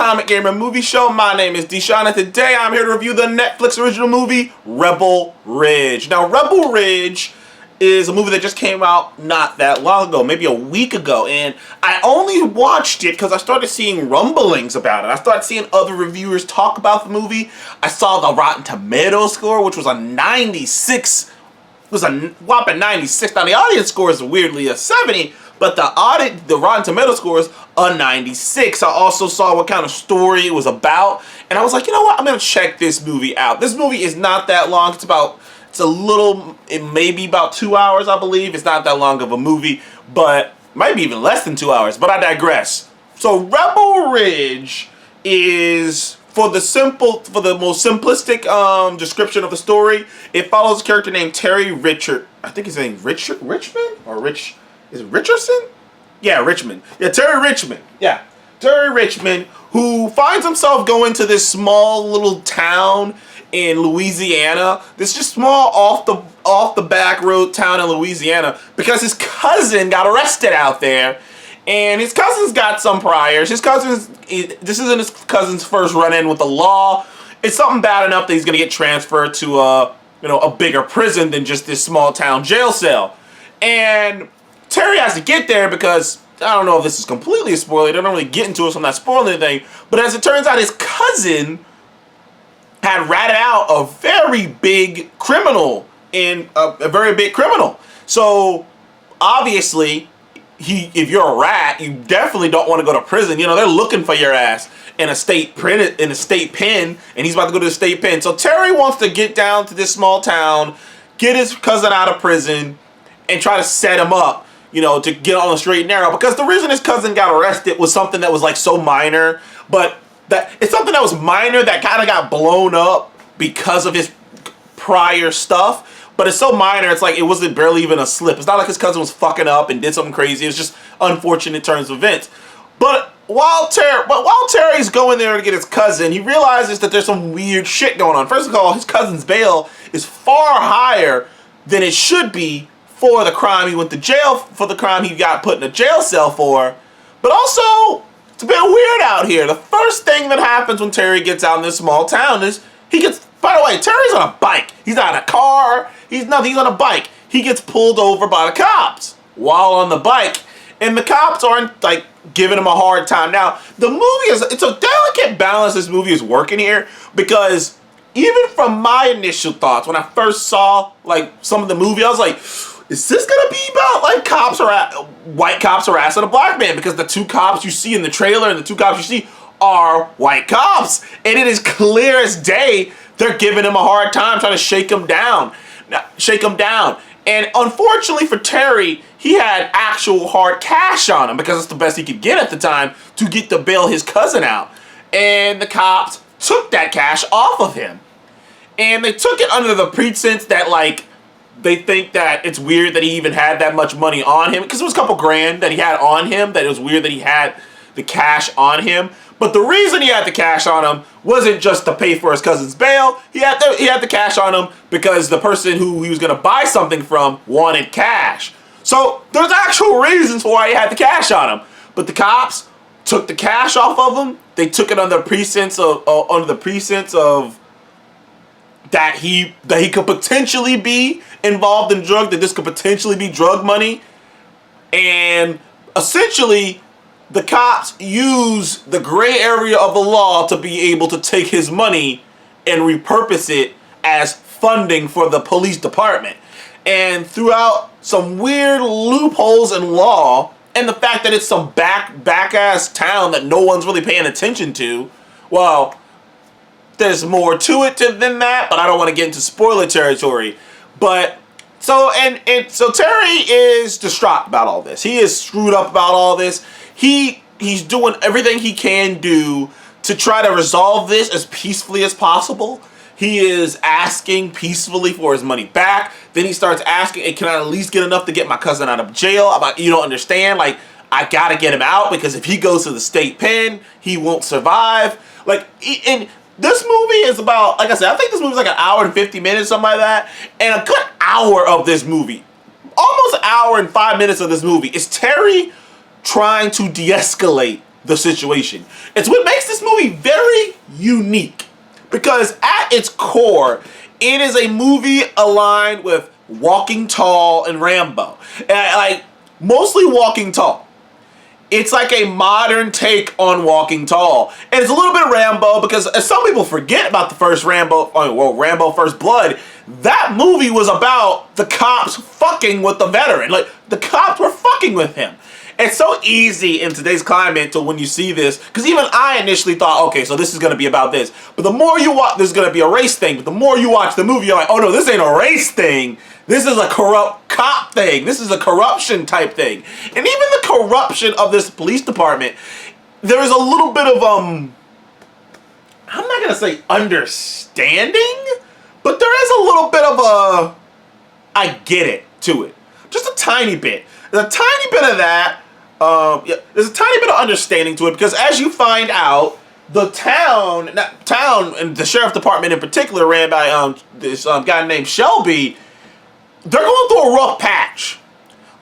Comic Gamer Movie Show. My name is Deshaun, and today I'm here to review the Netflix original movie, Rebel Ridge. Now, Rebel Ridge is a movie that just came out not that long ago, maybe a week ago, and I only watched it because I started seeing rumblings about it. I started seeing other reviewers talk about the movie. I saw the Rotten Tomatoes score, which was a 96. It was a whopping 96. Now, the audience score is weirdly a 70, but the Rotten Tomatoes score is a 96. I also saw what kind of story it was about, and I was like, you know what? I'm gonna check this movie out. This movie is not that long. It may be about 2 hours, I believe. It's not that long of a movie, but maybe even less than 2 hours. But I digress. So Rebel Ridge is, for the most simplistic description of the story, it follows a character named Terry Richard. I think his name Richmond or Rich. Is it Richardson? Yeah, Richmond. Yeah, Terry Richmond. Yeah, Terry Richmond, who finds himself going to this small little town in Louisiana. This just small off the back road town in Louisiana because his cousin got arrested out there, and his cousin's got some priors. This isn't his cousin's first run-in with the law. It's something bad enough that he's gonna get transferred to a bigger prison than just this small town jail cell, and Terry has to get there because, I don't know if this is completely a spoiler, they don't really get into it, so I'm not spoiling anything, but as it turns out, his cousin had ratted out a very big criminal, So, obviously, if you're a rat, you definitely don't want to go to prison. You know, they're looking for your ass in a state pen, and he's about to go to the state pen. So Terry wants to get down to this small town, get his cousin out of prison, and try to set him up, to get on the straight and narrow. Because the reason his cousin got arrested was something that was like so minor, but it's something that was minor that kind of got blown up because of his prior stuff. But it's so minor, it's like it wasn't barely even a slip. It's not like his cousin was fucking up and did something crazy. It's just unfortunate turns of events. But while Terry's going there to get his cousin, he realizes that there's some weird shit going on. First of all, his cousin's bail is far higher than it should be for the crime he went to jail for, the crime he got put in a jail cell for. But also, it's a bit weird out here. The first thing that happens when Terry gets out in this small town is by the way, Terry's on a bike. He's not in a car. He's on a bike. He gets pulled over by the cops while on the bike, and the cops aren't like giving him a hard time. Now, the movie it's a delicate balance this movie is working here, because even from my initial thoughts when I first saw like some of the movie, I was like, is this gonna be about like white cops harassing a black man? Because the two cops you see in the trailer and the two cops you see are white cops, and it is clear as day they're giving him a hard time, trying to shake him down. And unfortunately for Terry, he had actual hard cash on him because it's the best he could get at the time to get to bail his cousin out. And the cops took that cash off of him, and they took it under the pretense that like they think that it's weird that he even had that much money on him, because it was a couple grand that he had on him, that it was weird that he had the cash on him. But the reason he had the cash on him wasn't just to pay for his cousin's bail. He had the cash on him because the person who he was going to buy something from wanted cash. So there's actual reasons for why he had the cash on him. But the cops took the cash off of him. They took it under the pretense of that he could potentially be involved in that this could potentially be drug money. And essentially, the cops use the gray area of the law to be able to take his money and repurpose it as funding for the police department. And throughout some weird loopholes in law, and the fact that it's some back-ass town that no one's really paying attention to, well, there's more to it than that, but I don't want to get into spoiler territory. But so Terry is distraught about all this. He is screwed up about all this. He's doing everything he can do to try to resolve this as peacefully as possible. He is asking peacefully for his money back. Then he starts asking, hey, can I at least get enough to get my cousin out of jail? You don't understand. Like, I gotta get him out, because if he goes to the state pen, he won't survive. And this movie is about, like I said, I think this movie is like an hour and 50 minutes, something like that. And a good hour of this movie, almost an hour and 5 minutes of this movie, is Terry trying to de-escalate the situation. It's what makes this movie very unique. Because at its core, it is a movie aligned with Walking Tall and Rambo. And like, mostly Walking Tall. It's like a modern take on Walking Tall. And it's a little bit of Rambo because as some people forget about the first Rambo, Rambo First Blood, that movie was about the cops fucking with the veteran. Like, the cops were fucking with him. It's so easy in today's climate to when you see this, because even I initially thought, okay, so this is going to be about this. But the more you watch, this is going to be a race thing. But the more you watch the movie, you're like, oh no, this ain't a race thing. This is a corrupt cop thing. This is a corruption type thing. And even the corruption of this police department, there is a little bit of, I'm not going to say understanding, but there is a little bit of a, I get it to it. Just a tiny bit. There's a tiny bit of that. There's a tiny bit of understanding to it because as you find out, the town and the sheriff department in particular ran by this guy named Shelby, they're going through a rough patch.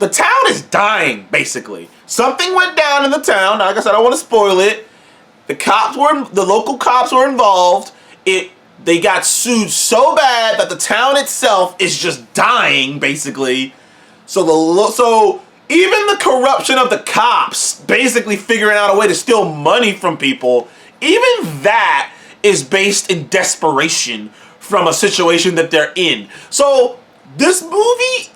The town is dying, basically. Something went down in the town. Like I said, I don't want to spoil it. The local cops were involved. They got sued so bad that the town itself is just dying, basically. So even the corruption of the cops basically figuring out a way to steal money from people, even that is based in desperation from a situation that they're in. So this movie,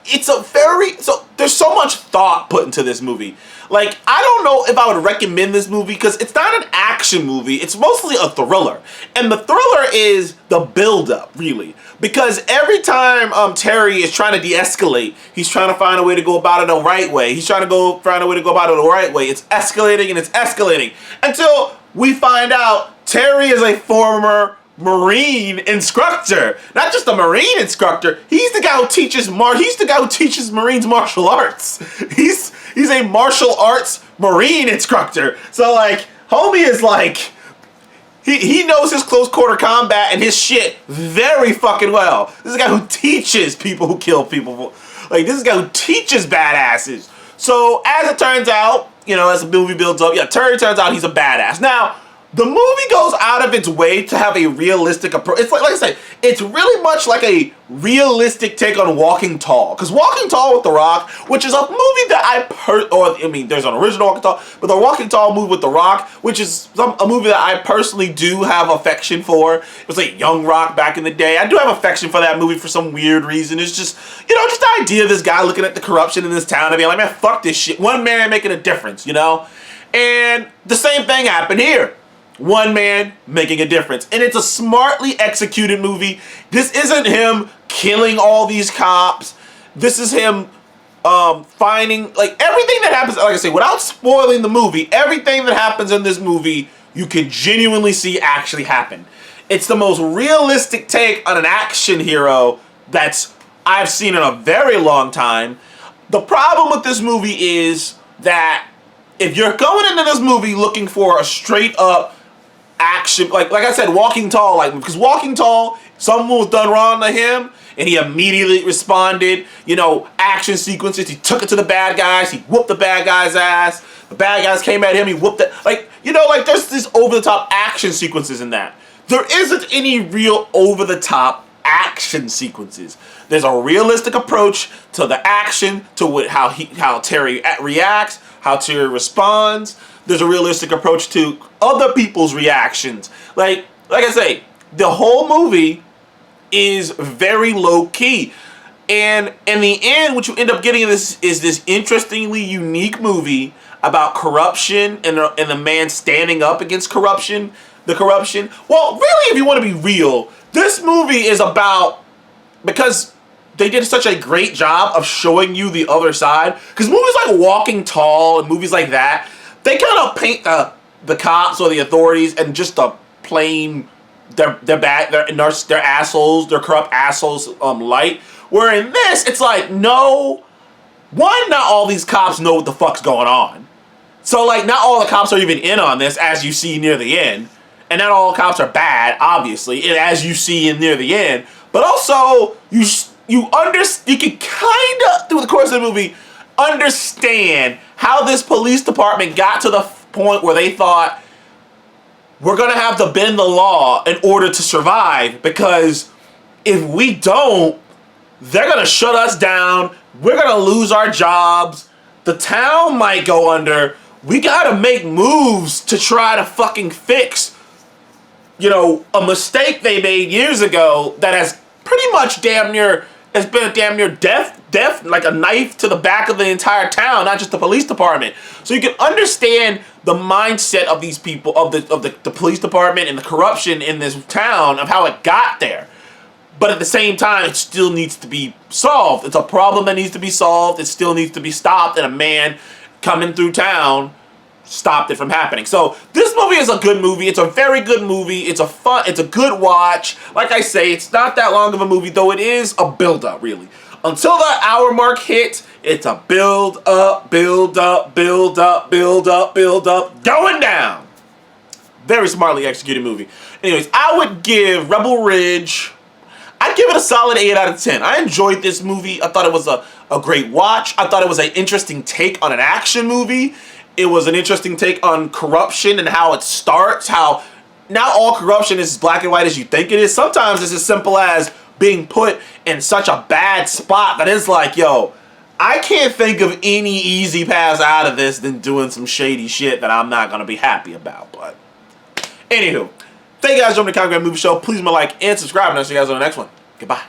there's so much thought put into this movie. Like, I don't know if I would recommend this movie because it's not an action movie. It's mostly a thriller. And the thriller is the build-up, really. Because every time Terry is trying to de-escalate, he's trying to find a way to go about it the right way. He's trying to find a way to go about it the right way. It's escalating and it's escalating. Until we find out Terry is a former Marine instructor. Not just a Marine instructor. He's the guy who teaches Marines martial arts. He's a martial arts Marine instructor. So like, homie is like, he knows his close quarter combat and his shit very fucking well. This is a guy who teaches people who kill people. Like, this is a guy who teaches badasses. So as it turns out, as the movie builds up, Terry turns out he's a badass. Now, the movie goes out of its way to have a realistic approach. It's like I said, it's really much like a realistic take on Walking Tall. Because Walking Tall with The Rock, which is a movie that there's an original Walking Tall, but the Walking Tall movie with The Rock, which is a movie that I personally do have affection for. It was like Young Rock back in the day. I do have affection for that movie for some weird reason. It's just, just the idea of this guy looking at the corruption in this town and being like, man, fuck this shit. One man making a difference, And the same thing happened here. One man making a difference. And it's a smartly executed movie. This isn't him killing all these cops. This is him finding, like, everything that happens, like I say, without spoiling the movie, everything that happens in this movie, you can genuinely see actually happen. It's the most realistic take on an action hero I've seen in a very long time. The problem with this movie is that if you're going into this movie looking for a straight up action, like I said, Walking Tall, because Walking Tall, someone was done wrong to him, and he immediately responded, action sequences, he took it to the bad guys, he whooped the bad guy's ass, the bad guys came at him, he whooped it, there's these over-the-top action sequences in that. There isn't any real over-the-top action sequences. There's a realistic approach to the action, to how Terry reacts, how Terry responds. There's a realistic approach to other people's reactions. Like I say, the whole movie is very low key. And in the end, what you end up getting is this interestingly unique movie about corruption and the man standing up against the corruption. Well, really, if you want to be real, this movie is about, because they did such a great job of showing you the other side. Because movies like Walking Tall and movies like that, they kind of paint the cops or the authorities and just a plain, they're bad, they're assholes, they're corrupt assholes light. Where in this, it's like, no, one, not all these cops know what the fuck's going on. So like, not all the cops are even in on this, as you see near the end. And not all cops are bad, obviously, as you see near the end. But also, you can kind of, through the course of the movie, understand how this police department got to point where they thought, we're going to have to bend the law in order to survive, because if we don't, they're going to shut us down. We're going to lose our jobs. The town might go under. We got to make moves to try to fucking fix, you know, a mistake they made years ago that has pretty much it's been a damn near death, like a knife to the back of the entire town, not just the police department. So you can understand the mindset of these people, of the police department and the corruption in this town, of how it got there. But at the same time, it still needs to be solved. It's a problem that needs to be solved. It still needs to be stopped, and a man coming through town stopped it from happening. So this movie is a good movie. It's a very good movie. It's a good watch. Like I say, it's not that long of a movie, though it is a build-up, really. Until the hour mark hits, it's a build up, build up, build up, build up, build up, going down. Very smartly executed movie. Anyways, I would give Rebel Ridge, I'd give it a solid 8 out of 10. I enjoyed this movie. I thought it was a great watch. I thought it was an interesting take on an action movie. It was an interesting take on corruption and how it starts, how not all corruption is as black and white as you think it is. Sometimes it's as simple as being put in such a bad spot that it's like, yo, I can't think of any easy paths out of this than doing some shady shit that I'm not going to be happy about. But anywho, thank you guys for joining the Congress Movie Show. Please leave a like and subscribe, and I'll see you guys on the next one. Goodbye.